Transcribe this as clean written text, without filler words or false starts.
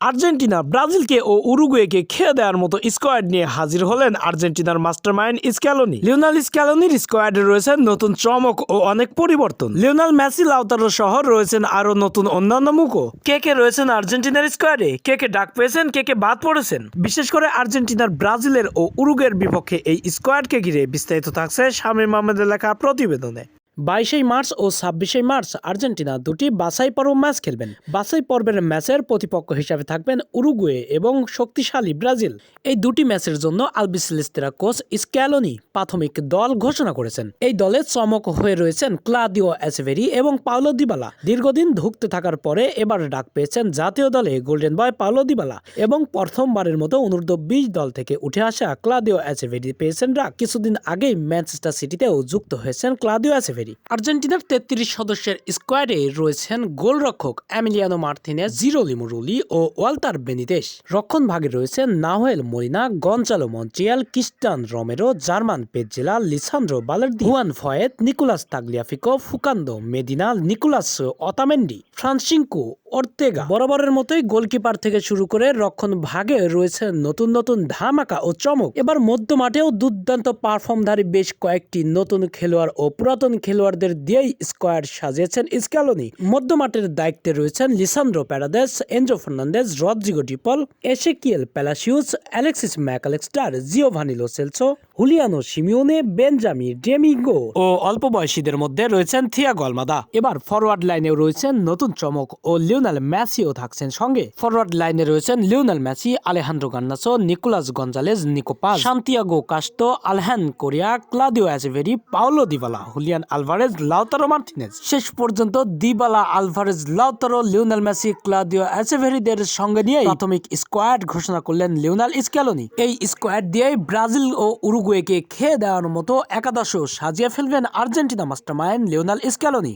Argentina ব্রাজিলকে ও উরুগুয়েকে খেয়ে দেওয়ার মতো স্কোয়াড নিয়ে হাজির হলেন আর্জেন্টিনার মাস্টারমাইন্ড স্ক্যালোনি। লিওনেল স্ক্যালোনির স্কোয়াডে রয়েছেন নতুন চমক ও অনেক পরিবর্তন। লিওনেল মেসি, লাউতারো সহ রয়েছেন আরো নতুন অন্যান্য মুখও। কে রয়েছেন আর্জেন্টিনার স্কোয়াডে, কে ডাক পেয়েছেন, কে বাদ পড়েছেন, বিশেষ করে আর্জেন্টিনার, ব্রাজিলের ও উরুগুয়ের বিপক্ষে এই স্কোয়াডকে ঘিরে বিস্তারিত থাকছে শামীম আহমেদের লেখা প্রতিবেদনে। 22 মার্চ ও 26 মার্চ আর্জেন্টিনা দুটি বাছাই পর্ব ম্যাচ খেলবেন। বাছাই পর্বের ম্যাচের প্রতিপক্ষ হিসাবে থাকবেন উরুগুয়ে এবং শক্তিশালী ব্রাজিল। এই দুটি ম্যাচের জন্য আলবিসেলেস্তেরা কোচ স্ক্যালোনি প্রাথমিক দল ঘোষণা করেছেন। এই দলে চমক হয়ে রয়েছেন ক্লাদিও এচেভেরি এবং পাওলো দিবালা। দীর্ঘদিন ধুঁকতে থাকার পরে এবার ডাক পেয়েছেন জাতীয় দলে গোল্ডেন বয় পাওলো দিবালা এবং প্রথমবারের মতো অনূর্ধ্ব 20 দল থেকে উঠে আসা ক্লাদিও এচেভেরি পেয়েছেন ডাক। কিছুদিন আগেই ম্যানচেস্টার সিটিতেও যুক্ত হয়েছেন ক্লাদিও এচেভেরি। আর্জেন্টিনার 33 সদস্যের স্কোয়াডে রয়েছেন গোলরক্ষক এমিলিয়ানো মার্তিনেজ, জিরোলিমো রুলি ও ওয়াল্টার বেনিতেস। রক্ষণ ভাগে রয়েছেন Nahuel Molina, Gonzalo Montiel, Cristian Romero, German Pezzella, Lisandro Balerdi, Juan Foyth, Nicolas Tagliafico, Facundo Medina, Nicolas Otamendi, Francisco Ortega. বরাবরের মতোই গোলকিপার থেকে শুরু করে রক্ষণ ভাগে রয়েছে নতুন নতুন ধামাকা ও চমক। এবার মধ্য মাঠেও দুর্দান্ত পারফর্মধারী বেশ কয়েকটি নতুন খেলোয়াড় ও পুরাতন খেলোয়াড়দের দিয়েই স্কোয়াড সাজিয়েছেন স্ক্যালোনি। মধ্য মাঠের দায়িত্বে রয়েছেন Lisandro Paredes, Enzo Fernandez, Rodrigo De Paul, Exequiel Palacios, Alexis Mac Allister, Giovani Lo Celso, Giuliano Simeone, Benjamin Dominguez ও অল্প বয়সীদের মধ্যে রয়েছেন থিয়াগো আলমাদা। এবার ফরওয়ার্ড লাইনেও রয়েছেন নতুন চমক ও লিওনেল মেসিও থাকছেন সঙ্গে। ফরওয়ার্ড লাইনে রয়েছেন Lionel Messi, Alejandro Garnacho, Nicolas Gonzalez, Nico Paz, Santiago Castro, আলহান Correa, Claudio Echeverri, Paulo Dybala, Julian Alvarez, Lautaro Martinez. শেষ পর্যন্ত Dybala, Alvarez, Lautaro, Lionel Messi, Claudio এচেভেরিদের সঙ্গে নিয়ে প্রাথমিক স্কোয়াড ঘোষণা করলেন লিওনেল স্ক্যালোনি। এই স্কোয়াড দিয়েই ব্রাজিল ও উরুগুয়েকে খেয়ে দেওয়ার মতো একাদশও সাজিয়ে ফেলবেন আর্জেন্টিনা মাস্টারমাইন্ড লিওনেল স্ক্যালোনি।